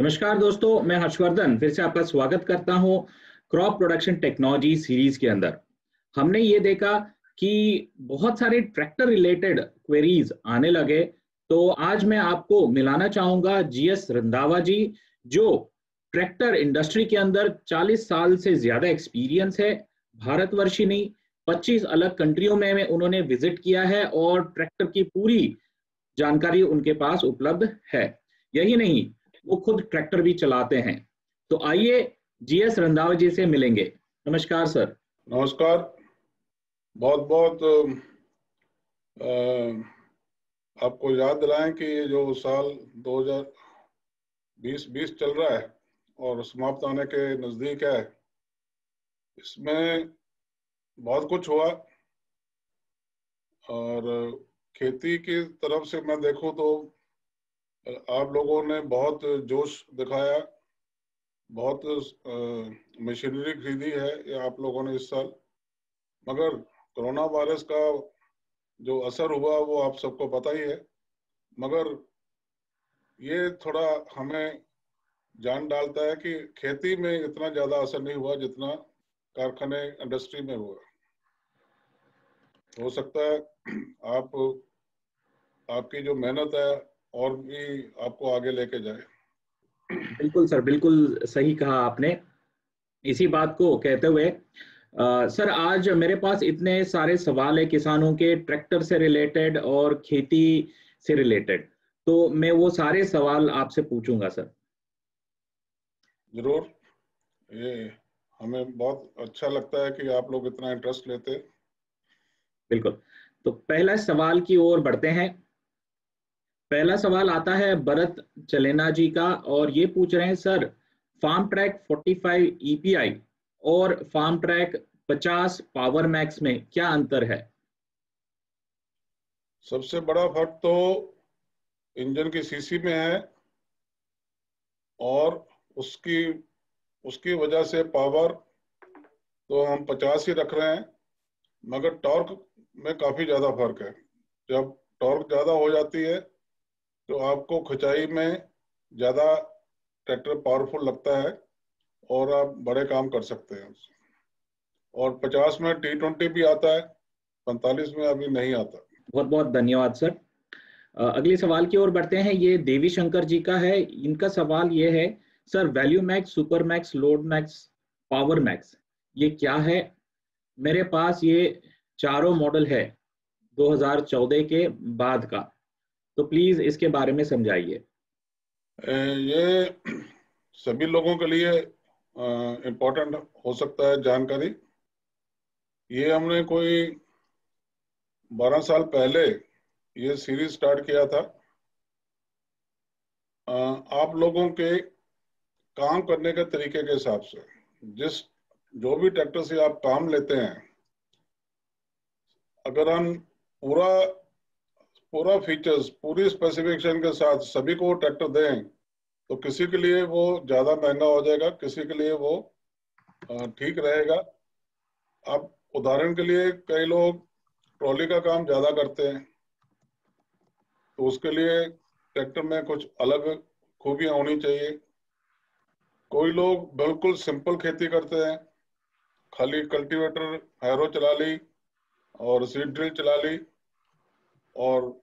नमस्कार दोस्तों, मैं हर्षवर्धन फिर से आपका स्वागत करता हूं क्रॉप प्रोडक्शन टेक्नोलॉजी सीरीज के अंदर। हमने ये देखा कि बहुत सारे ट्रैक्टर रिलेटेड क्वेरीज आने लगे, तो आज मैं आपको मिलाना चाहूंगा जीएस रंधावा जी, जो ट्रैक्टर इंडस्ट्री के अंदर 40 साल से ज्यादा एक्सपीरियंस है। भारतवर्ष ही नहीं, 25 अलग कंट्रियों में उन्होंने विजिट किया है और ट्रैक्टर की पूरी जानकारी उनके पास उपलब्ध है। यही नहीं, वो खुद ट्रैक्टर भी चलाते हैं। तो आइए जीएस रंधावा जी से मिलेंगे। नमस्कार सर। नमस्कार। बहुत बहुत आपको याद दिलाएं कि ये जो साल 2020 चल रहा है और समाप्त आने के नजदीक है, इसमें बहुत कुछ हुआ। और खेती की तरफ से मैं देखूं तो आप लोगों ने बहुत जोश दिखाया, बहुत मशीनरी खरीदी है ये आप लोगों ने इस साल। मगर कोरोना वायरस का जो असर हुआ वो आप सबको पता ही है। मगर ये थोड़ा हमें जान डालता है कि खेती में इतना ज्यादा असर नहीं हुआ जितना कारखाने इंडस्ट्री में हुआ। हो सकता है आप आपकी जो मेहनत है और भी आपको आगे लेके जाए। बिल्कुल सर, बिल्कुल सही कहा आपने। इसी बात को कहते हुए सर, आज मेरे पास इतने सारे सवाल है किसानों के, ट्रैक्टर से रिलेटेड और खेती से रिलेटेड, तो मैं वो सारे सवाल आपसे पूछूंगा सर। जरूर। ये हमें बहुत अच्छा लगता है कि आप लोग इतना इंटरेस्ट लेते। बिल्कुल। तो पहला सवाल की ओर बढ़ते हैं। पहला सवाल आता है भरत चलेना जी का, और ये पूछ रहे हैं सर, फार्म ट्रैक 45 ईपीआई और फार्म ट्रैक 50 पावर मैक्स में क्या अंतर है? सबसे बड़ा फर्क तो इंजन की सीसी में है, और उसकी उसकी वजह से पावर तो हम 50 ही रख रहे हैं, मगर टॉर्क में काफी ज्यादा फर्क है। जब टॉर्क ज्यादा हो जाती है तो आपको खिंचाई में ज्यादा ट्रैक्टर पावरफुल लगता है और आप बड़े काम कर सकते हैं उससे। और 50 में T20 भी आता है, 45 में अभी नहीं आता। बहुत बहुत धन्यवाद सर। अगले सवाल की ओर बढ़ते हैं। ये देवी शंकर जी का है। इनका सवाल ये है, sir value max, super max, load max, power max, ये क्या है? मेरे पास ये चारों मॉडल है 2014 के बाद का, तो प्लीज इसके बारे में समझाइए। ये सभी लोगों के लिए इम्पोर्टेंट हो सकता है जानकारी। ये हमने कोई 12 साल पहले ये सीरीज स्टार्ट किया था। आप लोगों के काम करने के तरीके के हिसाब से, जिस जो भी ट्रैक्टर से आप काम लेते हैं, अगर हम पूरा पूरा फीचर्स पूरी स्पेसिफिकेशन के साथ सभी को ट्रैक्टर दें तो किसी के लिए वो ज्यादा महंगा हो जाएगा, किसी के लिए वो ठीक रहेगा। अब उदाहरण के लिए कई लोग ट्रॉली का काम ज्यादा करते हैं, तो उसके लिए ट्रैक्टर में कुछ अलग खूबियां होनी चाहिए। कोई लोग बिल्कुल सिंपल खेती करते हैं, खाली कल्टीवेटर हैरो चला ली और सीड ड्रिल चला ली और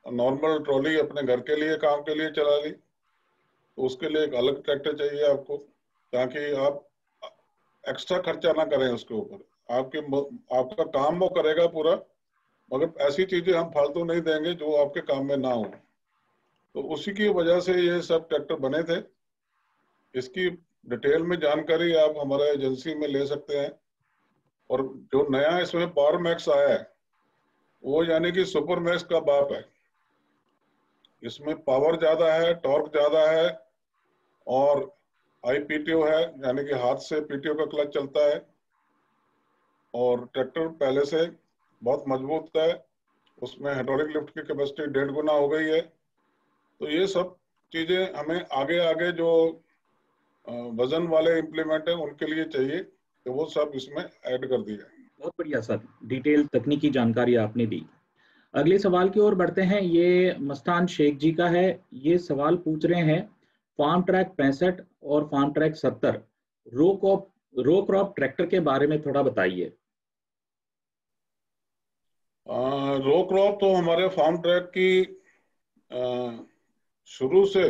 नॉर्मल ट्रॉली अपने घर के लिए काम के लिए चला ली, तो उसके लिए एक अलग ट्रैक्टर चाहिए आपको, ताकि आप एक्स्ट्रा खर्चा ना करें उसके ऊपर। आपका काम वो करेगा पूरा, मगर ऐसी चीजें हम फालतू नहीं देंगे जो आपके काम में ना हो। तो उसी की वजह से ये सब ट्रैक्टर बने थे। इसकी डिटेल में जानकारी आप हमारे एजेंसी में ले सकते हैं। और जो नया इसमें पावर मैक्स आया है, वो यानी कि सुपर मैक्स का बाप है। इसमें पावर ज्यादा है, टॉर्क ज्यादा है, और हाई पीटीओ है, यानी कि हाथ से पीटीओ का क्लच चलता है, और ट्रैक्टर पहले से बहुत मजबूत है। उसमें हाइड्रोलिक लिफ्ट की कैपेसिटी 1.5 गुना हो गई है। तो ये सब चीजें हमें आगे आगे जो वजन वाले इम्प्लीमेंट है उनके लिए चाहिए, तो वो सब इसमें ऐड कर दिया है। बहुत बढ़िया सर, डिटेल तकनीकी जानकारी आपने दी। अगले सवाल की ओर बढ़ते हैं। ये मस्तान शेख जी का है। ये सवाल पूछ रहे हैं, फार्म ट्रैक 65 और फार्म ट्रैक 70 रो क्रॉप ट्रैक्टर के बारे में थोड़ा बताइए। रो क्रॉप तो हमारे फार्म ट्रैक की शुरू से,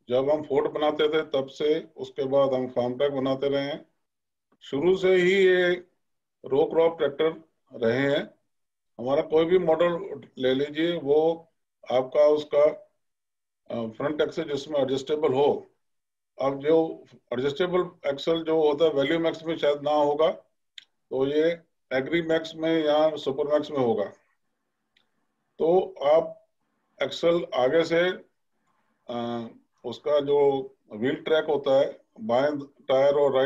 जब हम फोर्ड बनाते थे तब से, उसके बाद हम फार्म ट्रैक बनाते रहे हैं। शुरू से ही ये रो क्रॉप ट्रैक्टर रहे हैं। हमारा कोई भी मॉडल ले लीजिए, वो आपका उसका फ्रंट एक्सेल जिसमें एडजस्टेबल हो। अब जो एडजस्टेबल एक्सेल जो होता है वैल्यू मैक्स में शायद ना होगा, तो ये एग्री मैक्स में या सुपर मैक्स में होगा। तो आप एक्सेल आगे से उसका जो व्हील ट्रैक होता है, बाएं टायर और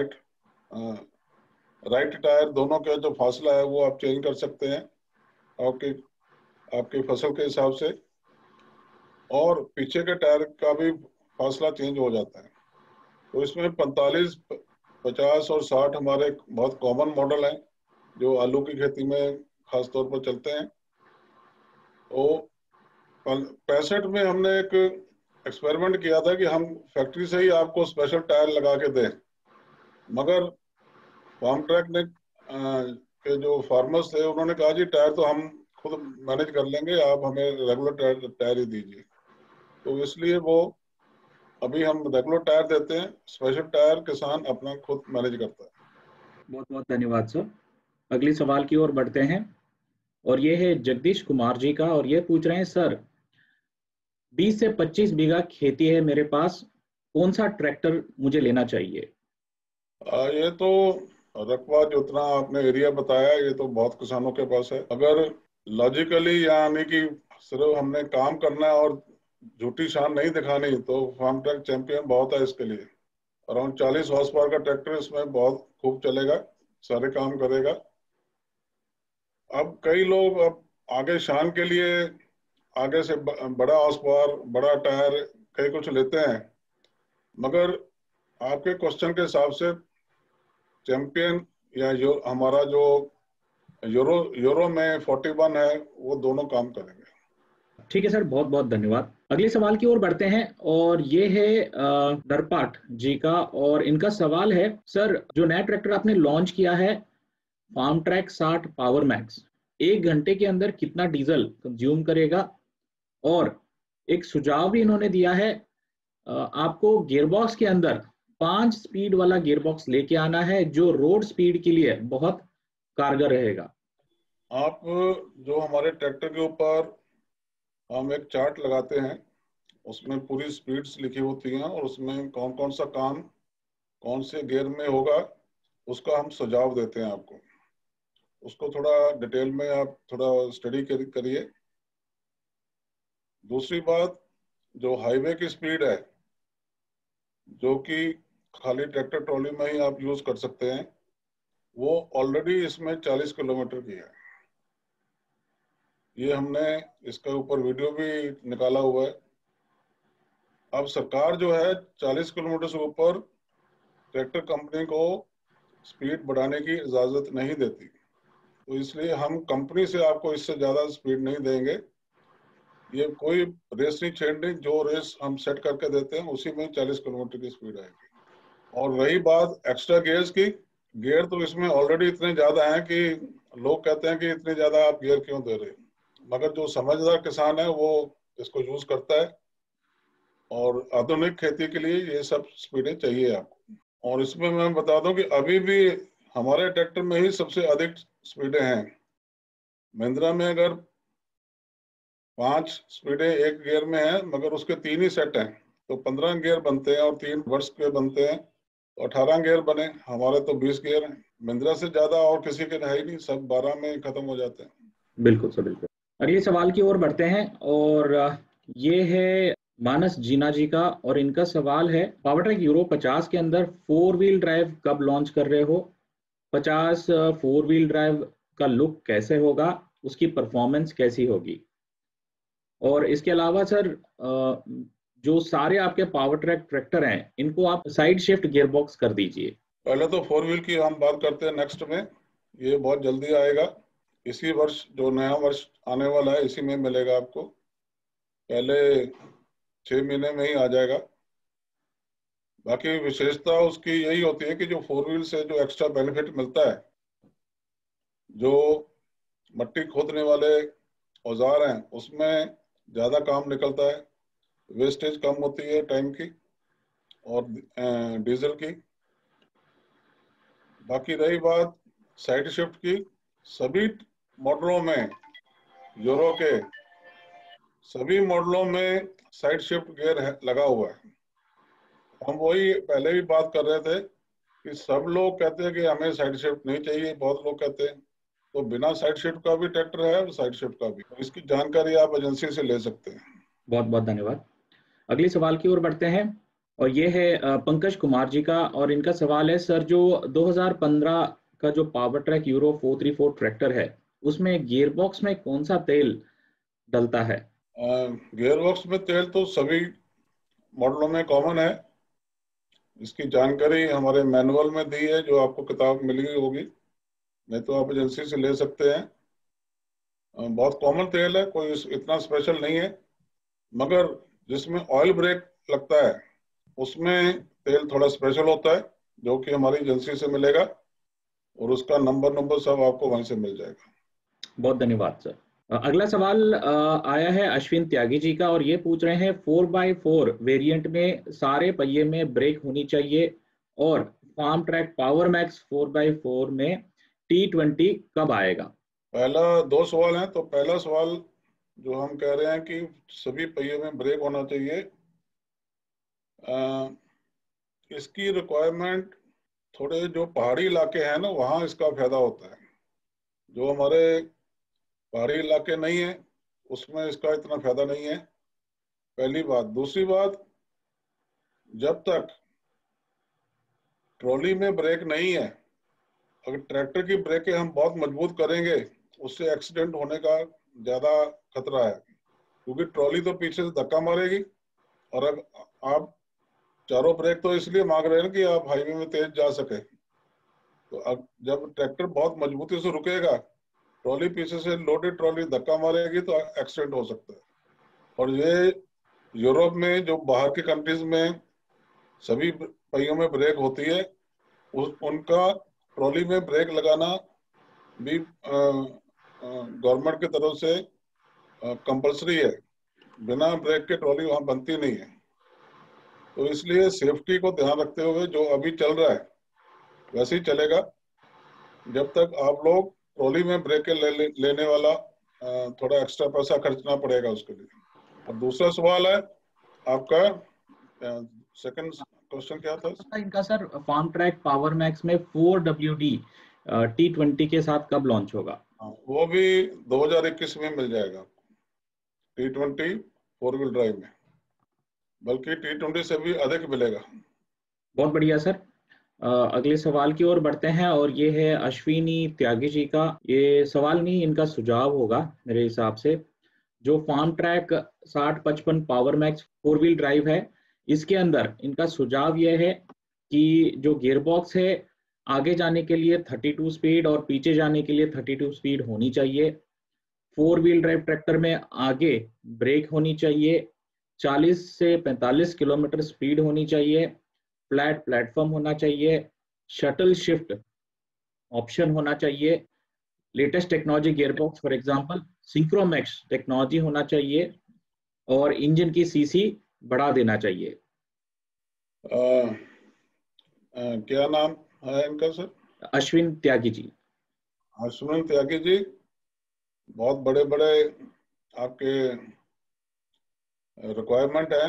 राइट टायर दोनों के जो फासला है वो आप चेंज कर सकते हैं आपकी आपकी फसल के हिसाब से, और पीछे के टायर का भी फासला चेंज हो जाता है। तो इसमें 45, 50 और 60 हमारे बहुत कॉमन मॉडल हैं जो आलू की खेती में खास तौर पर चलते हैं। तो 65 में हमने एक एक्सपेरिमेंट किया था कि हम फैक्ट्री से ही आपको स्पेशल टायर लगा के दें, मगर फार्म ट्रैक ने के जो फार्मर्स थे उन्होंने कहा जी टायर तो हम खुद मैनेज कर लेंगे, आप हमें रेगुलर टायर ही दीजिए। तो इसलिए वो अभी हम रेगुलर टायर देते हैं, स्पेशल टायर किसान अपना खुद मैनेज करता है। बहुत बहुत धन्यवाद सर। अगली सवाल की ओर बढ़ते हैं और ये है जगदीश कुमार जी का, और ये पूछ रहे हैं सर 20 से 25 बीघा खेती है मेरे पास, कौन सा ट्रैक्टर मुझे लेना चाहिए? ये तो रकबा जितना आपने एरिया बताया ये तो बहुत किसानों के पास है। अगर लॉजिकली यानी कि सिर्फ हमने काम करना है और झूठी शान नहीं दिखानी, तो फार्म ट्रैक चैंपियन बहुत है इसके लिए। अराउंड 40 हॉर्स पावर का ट्रैक्टर इसमें बहुत खूब चलेगा, सारे काम करेगा। अब कई लोग अब आगे शान के लिए आगे से बड़ा हॉर्स पावर, बड़ा टायर कई कुछ लेते हैं, मगर आपके क्वेश्चन के हिसाब से चैंपियन या हमारा जो यूरो में 41 है वो दोनों काम करेंगे। ठीक है सर, बहुत बहुत धन्यवाद। अगले सवाल की ओर बढ़ते हैं और ये है नरपाठ जी का, और इनका सवाल है सर जो नया ट्रैक्टर आपने लॉन्च किया है फार्म ट्रैक 60 पावर मैक्स, 1 घंटे के अंदर कितना डीजल कंज्यूम करेगा? और एक सुझाव भी इन्होंने दिया है, आपको गियरबॉक्स के अंदर 5 स्पीड वाला गियरबॉक्स लेके आना है जो रोड स्पीड के लिए बहुत कारगर रहेगा। आप जो हमारे ट्रैक्टर के ऊपर हम एक चार्ट लगाते हैं, उसमें पूरी स्पीड्स लिखी होती हैं और उसमें कौन कौन सा काम कौन से गियर में होगा उसका हम सुझाव देते हैं आपको। उसको थोड़ा डिटेल में आप थोड़ा स्टडी करिए। दूसरी बात, जो हाईवे की स्पीड है जो कि खाली ट्रैक्टर ट्रॉली में ही आप यूज कर सकते हैं, वो ऑलरेडी इसमें 40 किलोमीटर की है। ये हमने इसके ऊपर वीडियो भी निकाला हुआ है। अब सरकार जो है 40 किलोमीटर से ऊपर ट्रैक्टर कंपनी को स्पीड बढ़ाने की इजाजत नहीं देती, तो इसलिए हम कंपनी से आपको इससे ज्यादा स्पीड नहीं देंगे। ये कोई रेस नहीं छेड़नी, जो रेस हम सेट करके देते हैं उसी में 40 किलोमीटर की स्पीड आएगी। और रही बात एक्स्ट्रा गियर्स की, गियर तो इसमें ऑलरेडी इतने ज्यादा हैं कि लोग कहते हैं कि इतने ज्यादा आप गियर क्यों दे रहे हैं, मगर जो समझदार किसान है वो इसको यूज करता है, और आधुनिक खेती के लिए ये सब स्पीडें चाहिए आपको। और इसमें मैं बता दूं कि अभी भी हमारे ट्रैक्टर में ही सबसे अधिक स्पीडें हैं। महिंद्रा में अगर 5 स्पीडें एक गियर में है, मगर उसके 3 ही सेट हैं, तो 15 गियर बनते हैं और 3 वर्ष के बनते हैं, तो 18 गियर बने। हमारे तो 20 गियर हैं। महिंद्रा से ज्यादा और किसी के है ही नहीं, सब 12 में खत्म हो जाते हैं। बिल्कुल सर, बिल्कुल। अगले सवाल की ओर बढ़ते हैं और ये है मानस जीना जी का, और इनका सवाल है पावर ट्रैक यूरो 50 के अंदर 4 व्हील ड्राइव कब लॉन्च कर रहे हो? 50 4 व्हील ड्राइव का लुक कैसे होगा, उसकी परफॉर्मेंस कैसी होगी? और इसके अलावा सर जो सारे आपके पावर ट्रैक ट्रैक्टर हैं इनको आप साइड शिफ्ट गियरबॉक्स कर दीजिए। पहले तो 4 व्हील की हम बात करते हैं नेक्स्ट में, ये बहुत जल्दी आएगा। इसी वर्ष जो नया वर्ष आने वाला है इसी में मिलेगा आपको। पहले 6 महीने में ही आ जाएगा। बाकी विशेषता उसकी यही होती है कि जो 4 व्हील से जो एक्स्ट्रा बेनिफिट मिलता है, जो मट्टी खोदने वाले औजार हैं उसमें ज़्यादा काम निकलता है, वेस्टेज कम होती है टाइम की और डीजल की। बाकी रही बात साइड शिफ्ट की, सभी मॉडलों में, यूरो के सभी मॉडलों में साइड शिफ्ट गियर लगा हुआ है। हम वही पहले भी बात कर रहे थे कि सब लोग कहते हैं कि हमें साइड शिफ्ट नहीं चाहिए, बहुत लोग कहते हैं, तो बिना साइड शिफ्ट का भी ट्रैक्टर है और साइड शिफ्ट का भी, तो इसकी जानकारी आप एजेंसी से ले सकते हैं। बहुत बहुत धन्यवाद। अगले सवाल की ओर बढ़ते हैं और ये है पंकज कुमार जी का, और इनका सवाल है सर, जो 2015 का जो पावर ट्रैक यूरो 434 ट्रैक्टर है उसमें गियर बॉक्स में कौन सा तेल डलता है? गियर बॉक्स में तेल तो सभी मॉडलों में कॉमन है। इसकी जानकारी हमारे मैनुअल में दी है, जो आपको किताब मिल गई होगी, नहीं तो आप एजेंसी से ले सकते हैं। बहुत कॉमन तेल है, कोई इतना स्पेशल नहीं है, मगर जिसमें ऑयल ब्रेक लगता है उसमें तेल थोड़ा स्पेशल होता है, जो कि हमारी एजेंसी से मिलेगा, और उसका नंबर सब आपको वहीं से मिल जाएगा। बहुत धन्यवाद सर। अगला सवाल आया है अश्विन त्यागी जी का, और ये पूछ रहे हैं 4x4 वेरिएंट में सारे पहिए में ब्रेक होनी चाहिए, और farm track power max 4x4 में T20 कब आएगा? पहला 2 सवाल हैं, तो पहला सवाल जो हम कह रहे हैं कि सभी पहिए में ब्रेक होना चाहिए, इसकी रिक्वायरमेंट थोड़े जो पहाड़ी इलाके हैं ना, वहाँ इसका फायदा होता है। जो हमारे पहाड़ी इलाके नहीं है उसमें इसका इतना फायदा नहीं है, पहली बात। दूसरी बात, जब तक ट्रॉली में ब्रेक नहीं है, अगर ट्रैक्टर की ब्रेकें हम बहुत मजबूत करेंगे उससे एक्सीडेंट होने का ज्यादा खतरा है, क्योंकि ट्रॉली तो पीछे से धक्का मारेगी, और अब आप चारों ब्रेक तो इसलिए मांग रहे हैं कि आप हाईवे में तेज जा सके, तो अब जब ट्रैक्टर बहुत मजबूती से रुकेगा, ट्रॉली पीछे से लोडेड ट्रॉली धक्का मारेगी तो एक्सीडेंट हो सकता है। और ये यूरोप में, जो बाहर की कंट्रीज में सभी पहियों में ब्रेक होती है, उनका ट्रॉली में ब्रेक लगाना भी गवर्नमेंट की तरफ से कंपलसरी है। बिना ब्रेक के ट्रॉली वहां बनती नहीं है, तो इसलिए सेफ्टी को ध्यान रखते हुए जो अभी चल रहा है वैसे ही चलेगा, जब तक आप लोग ट्रॉली में ब्रेक लेने वाला थोड़ा एक्स्ट्रा पैसा खर्चना पड़ेगा उसके लिए। और दूसरा सवाल है आपका, सेकंड क्वेश्चन क्या था इनका sir, Farmtrac Powermaxx में 4WD T20 के साथ कब लॉन्च होगा? वो भी 2021 में मिल जाएगा, T20 4 व्हील ड्राइव में, बल्कि T20 से भी अधिक मिलेगा। बहुत बढ़िया सर। अगले सवाल की ओर बढ़ते हैं, और ये है अश्विनी त्यागी जी का। ये सवाल नहीं, इनका सुझाव होगा मेरे हिसाब से। जो Farmtrac 6055 Powermaxx 4 wheel drive है, इसके अंदर इनका सुझाव यह है कि जो गियर बॉक्स है, आगे जाने के लिए 32 स्पीड और पीछे जाने के लिए 32 स्पीड होनी चाहिए। 4 व्हील ड्राइव ट्रैक्टर में आगे ब्रेक होनी चाहिए, 40 से 45 किलोमीटर स्पीड होनी चाहिए, फ्लैट प्लेटफॉर्म होना चाहिए, शटल शिफ्ट ऑप्शन होना चाहिए, latest technology gearbox for example synchromesh technology होना चाहिए, और इंजन की सीसी बढ़ा देना चाहिए। क्या नाम है इनका सर? अश्विन त्यागी जी। अश्विन त्यागी जी, बहुत बड़े बड़े आपके रिक्वायरमेंट है।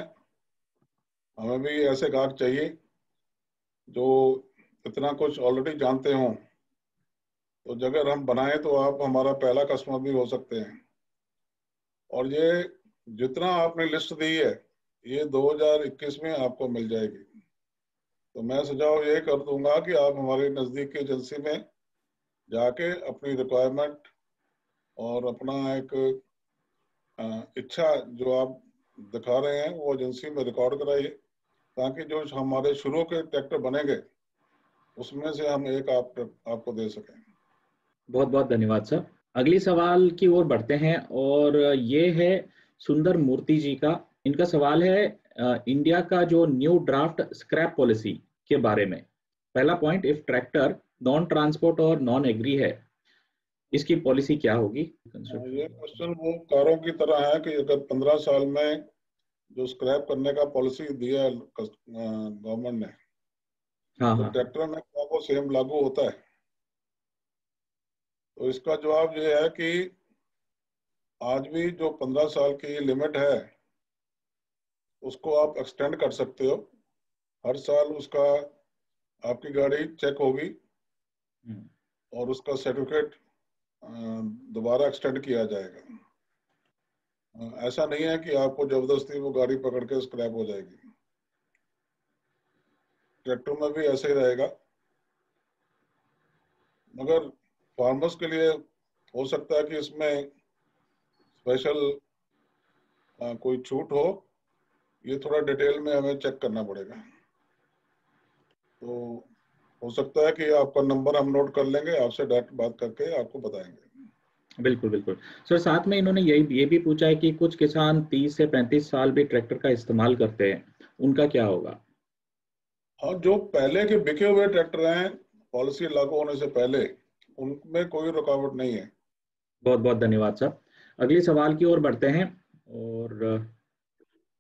हमें भी ऐसे गाहक चाहिए जो इतना कुछ ऑलरेडी जानते हों, तो अगर हम बनाए तो आप हमारा पहला कस्टमर भी हो सकते हैं। और ये जितना आपने लिस्ट दी है, ये 2021 में आपको मिल जाएगी। तो मैं सुझाव ये कर दूंगा कि आप हमारे नज़दीक की एजेंसी में जाके अपनी रिक्वायरमेंट और अपना एक इच्छा जो आप दिखा रहे हैं वो एजेंसी में रिकॉर्ड कराइए, ताकि जो हमारे शुरू के ट्रैक्टर बनेंगे उसमें से हम एक आपको दे सकें। बहुत बहुत धन्यवाद सर। अगली सवाल की ओर बढ़ते हैं, और ये है सुंदर मूर्ति जी का। इनका सवाल है इंडिया का जो न्यू ड्राफ्ट स्क्रैप पॉलिसी के बारे में। पहला point, if tractor non transport और नॉन एग्री है, इसकी पॉलिसी क्या होगी? ये क्वेश्चन वो कारों की तरह है कि अगर 15 साल में जो स्क्रैप करने का पॉलिसी दिया है गवर्नमेंट ने, हाँ तो हाँ। ट्रैक्टर में क्या वो सेम लागू होता है? तो इसका जवाब ये है कि आज भी जो 15 साल की लिमिट है उसको आप एक्सटेंड कर सकते हो। हर साल उसका आपकी गाड़ी चेक होगी और उसका सर्टिफिकेट दोबारा एक्सटेंड किया जाएगा। ऐसा नहीं है कि आपको जबरदस्ती वो गाड़ी पकड़ के स्क्रैप हो जाएगी। ट्रैक्टर में भी ऐसे ही रहेगा, मगर फार्मर्स के लिए हो सकता है कि इसमें स्पेशल कोई छूट हो। ये थोड़ा डिटेल में हमें चेक करना पड़ेगा। तो हो सकता है कि आपका नंबर हम नोट कर लेंगे, आपसे डायरेक्ट बात करके आपको बताएंगे। बिल्कुल बिल्कुल सर। साथ में इन्होंने ये भी पूछा है कि कुछ किसान 30 से 35 साल भी ट्रैक्टर का इस्तेमाल करते हैं, उनका क्या होगा? हाँ, जो पहले के बिके हुए ट्रैक्टर हैं पॉलिसी लागू होने से पहले, उनमें कोई रुकावट नहीं है। बहुत बहुत धन्यवाद सर। अगले सवाल की ओर बढ़ते हैं, और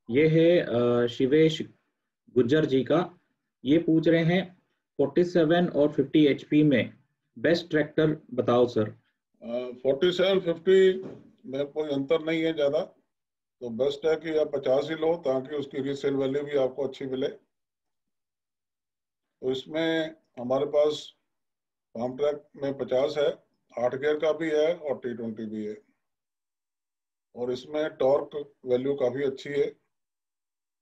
ये है शिवेश गुज्जर जी का। ये पूछ रहे हैं 47 और 50 एचपी में बेस्ट ट्रैक्टर बताओ सर। 47-50 में कोई अंतर नहीं है ज्यादा, तो बेस्ट है कि आप 50 ही लो ताकि उसकी रीसेल वैल्यू भी आपको अच्छी मिले। तो इसमें हमारे पास फार्म ट्रैक में 50 है, 8 गियर का भी है और T20 भी है, और इसमें टॉर्क वैल्यू काफी अच्छी है।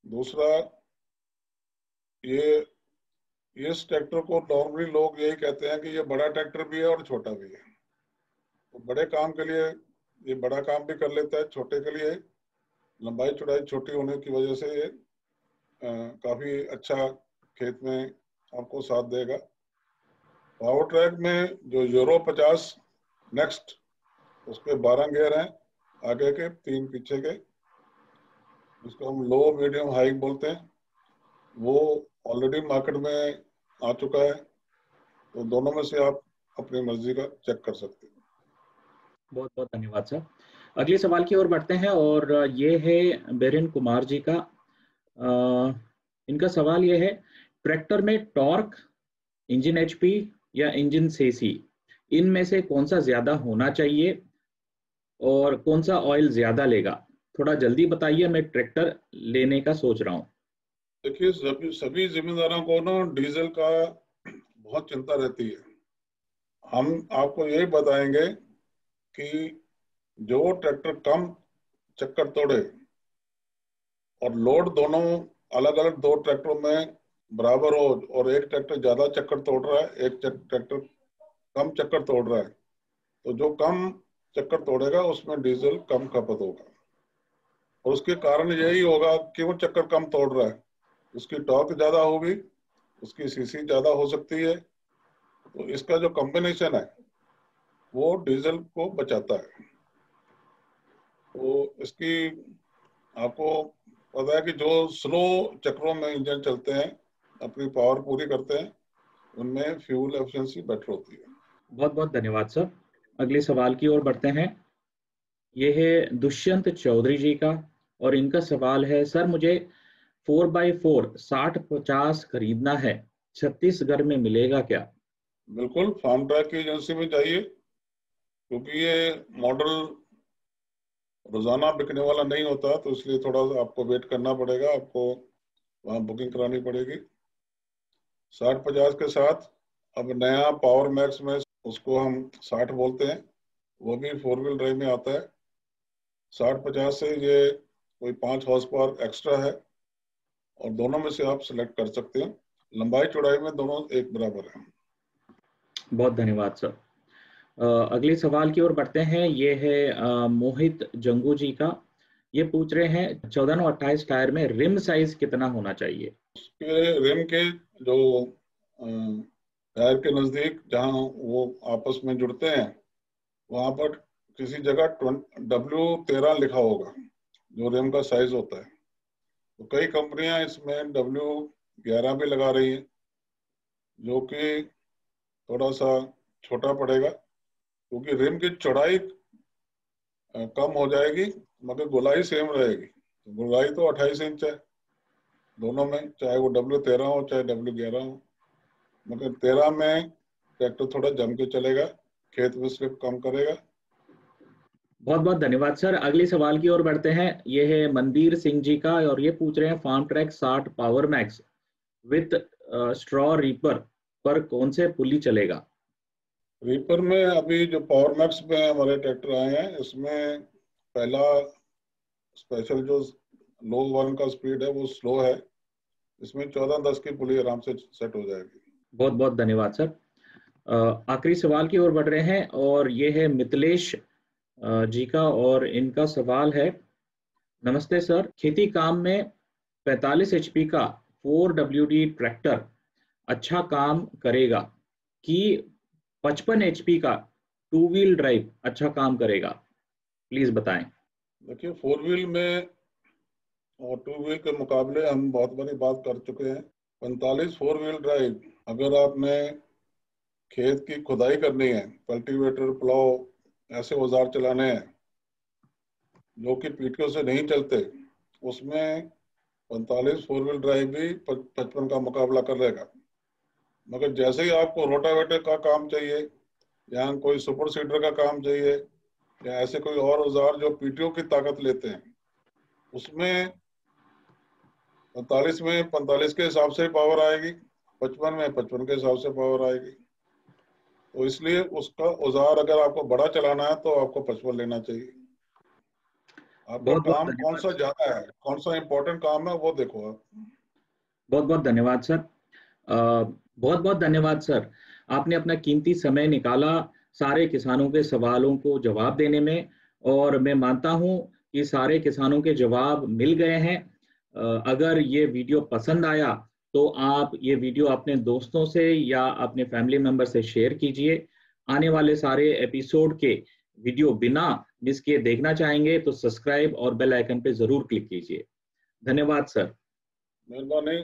दूसरा, ये इस ट्रैक्टर को नॉर्मली लोग यही कहते हैं कि ये बड़ा ट्रैक्टर भी है और छोटा भी है। तो बड़े काम के लिए ये बड़ा काम भी कर लेता है, छोटे के लिए लंबाई चौड़ाई छोटी होने की वजह से ये काफी अच्छा खेत में आपको साथ देगा। पावर ट्रैक में जो यूरो 50 नेक्स्ट, उसके 12 गियर हैं, आगे के 3 पीछे के, जिसको हम लो मीडियम हाई बोलते हैं, वो ऑलरेडी मार्केट में आ चुका है। तो दोनों में से आप अपनी मर्जी का चेक कर सकते हैं। बहुत बहुत धन्यवाद सर। अगले सवाल की ओर बढ़ते हैं, और ये है बेरिन कुमार जी का। इनका सवाल ये है, ट्रैक्टर में टॉर्क, इंजन एचपी या इंजन सीसी, इनमें से कौन सा ज्यादा होना चाहिए और कौन सा ऑयल ज्यादा लेगा? थोड़ा जल्दी बताइए, मैं ट्रैक्टर लेने का सोच रहा हूँ। देखिए, सभी सभी जिम्मेदारों को ना डीजल का बहुत चिंता रहती है। हम आपको यही बताएंगे कि जो ट्रैक्टर कम चक्कर तोड़े और लोड दोनों अलग अलग दो ट्रैक्टरों में बराबर हो, और एक ट्रैक्टर ज्यादा चक्कर तोड़ रहा है, एक ट्रैक्टर कम चक्कर तोड़ रहा है, तो जो कम चक्कर तोड़ेगा उसमें डीजल कम खपत होगा। और उसके कारण यही होगा, क्यों चक्कर कम तोड़ रहा है, उसकी टॉर्क ज्यादा होगी, उसकी सीसी ज्यादा हो सकती है। तो इसका जो कॉम्बिनेशन है वो डीजल को बचाता है। तो इसकी आपको पता है कि जो स्लो चक्रों में इंजन चलते हैं, अपनी पावर पूरी करते हैं, उनमें फ्यूल एफिशिएंसी बेटर होती है। बहुत बहुत धन्यवाद सर। अगले सवाल की ओर बढ़ते हैं। ये है दुष्यंत चौधरी जी का, और इनका सवाल है, सर मुझे 4x4 60-50 खरीदना है, छत्तीसगढ़ में मिलेगा क्या? बिल्कुल, फार्म ट्रैक की एजेंसी में जाइए, क्योंकि ये मॉडल रोजाना बिकने वाला नहीं होता, तो इसलिए थोड़ा सा आपको वेट करना पड़ेगा, आपको वहाँ बुकिंग करानी पड़ेगी। 60-50 के साथ अब नया पावर मैक्स में, उसको हम 60 बोलते हैं, वो भी 4 व्हील ड्राइव में आता है। 60-50 से ये कोई 5 हॉर्स पावर एक्स्ट्रा है, और दोनों में से आप सिलेक्ट कर सकते हैं। लंबाई चौड़ाई में दोनों एक बराबर है। बहुत धन्यवाद सर। अगले सवाल की ओर बढ़ते हैं। ये है मोहित जंगू जी का। ये पूछ रहे हैं 14 और 28 टायर में रिम साइज कितना होना चाहिए? उसके रिम के जो टायर के नजदीक जहाँ वो आपस में जुड़ते हैं, वहां पर किसी जगह W13 लिखा होगा, जो रिम का साइज होता है। तो कई कंपनियां इसमें W11 भी लगा रही हैं, जो कि थोड़ा सा छोटा पड़ेगा, क्योंकि रिम की चौड़ाई कम हो जाएगी मगर गोलाई सेम रहेगी। तो गोलाई तो 28 इंच है दोनों में, चाहे वो W13 हो चाहे W11 हो, मगर 13 में ट्रैक्टर थोड़ा जम के चलेगा, खेत में स्लिप कम करेगा। बहुत बहुत धन्यवाद सर। अगले सवाल की ओर बढ़ते हैं। ये है मनबीर सिंह जी का और ये पूछ रहे हैं Farmtrac 60 Powermaxx with straw reaper पर कौन से पुली चलेगा? रीपर में अभी जो पावर मैक्स में हमारे ट्रैक्टर आए हैं, इसमें पहला स्पेशल जो लो वन का स्पीड है वो स्लो है, इसमें 14-10 की पुली आराम से सेट हो जाएगी। बहुत बहुत धन्यवाद सर। आखिरी सवाल की ओर बढ़ रहे हैं और ये है मिथिलेश जी का और इनका सवाल है, नमस्ते सर, खेती काम में 45 एचपी का 4WD ट्रैक्टर अच्छा काम करेगा कि 55 एचपी का 2 व्हील ड्राइव अच्छा काम करेगा? प्लीज बताएं। देखिए, 4 व्हील में और 2 व्हील के मुकाबले हम बहुत बड़ी बात कर चुके हैं। 45 4 व्हील ड्राइव, अगर आपने खेत की खुदाई करनी है, कल्टीवेटर, प्लाव ऐसे औजार चलाने हैं जो कि पीटीओ से नहीं चलते, उसमें 45 4 व्हील ड्राइव भी 55 का मुकाबला कर लेगा। मगर जैसे ही आपको रोटावेटर का काम चाहिए या कोई सुपर सीडर का काम चाहिए या ऐसे कोई और औजार जो पीटीओ की ताकत लेते हैं, उसमें 45 में 45 के हिसाब से पावर आएगी, 55 में 55 के हिसाब से पावर आएगी। तो इसलिए उसका औजार अगर आपको बड़ा चलाना है तो आपको 55 लेना चाहिए। आपका बहुत बहुत काम कौन धन्यवाद सा सर। ज्यादा है, कौन सा इंपॉर्टेंट काम है, वो देखो आप। बहुत बहुत धन्यवाद सर। बहुत बहुत धन्यवाद सर। आपने अपना कीमती समय निकाला सारे किसानों के सवालों को जवाब देने में, और मैं मानता हूं कि सारे किसानों के जवाब मिल गए हैं। अगर ये वीडियो पसंद आया तो आप ये वीडियो अपने दोस्तों से या अपने फैमिली मेंबर से शेयर कीजिए। आने वाले सारे एपिसोड के वीडियो बिना मिस किए देखना चाहेंगे तो सब्सक्राइब और बेल आइकन पे जरूर क्लिक कीजिए। धन्यवाद सर। मेहरबानी।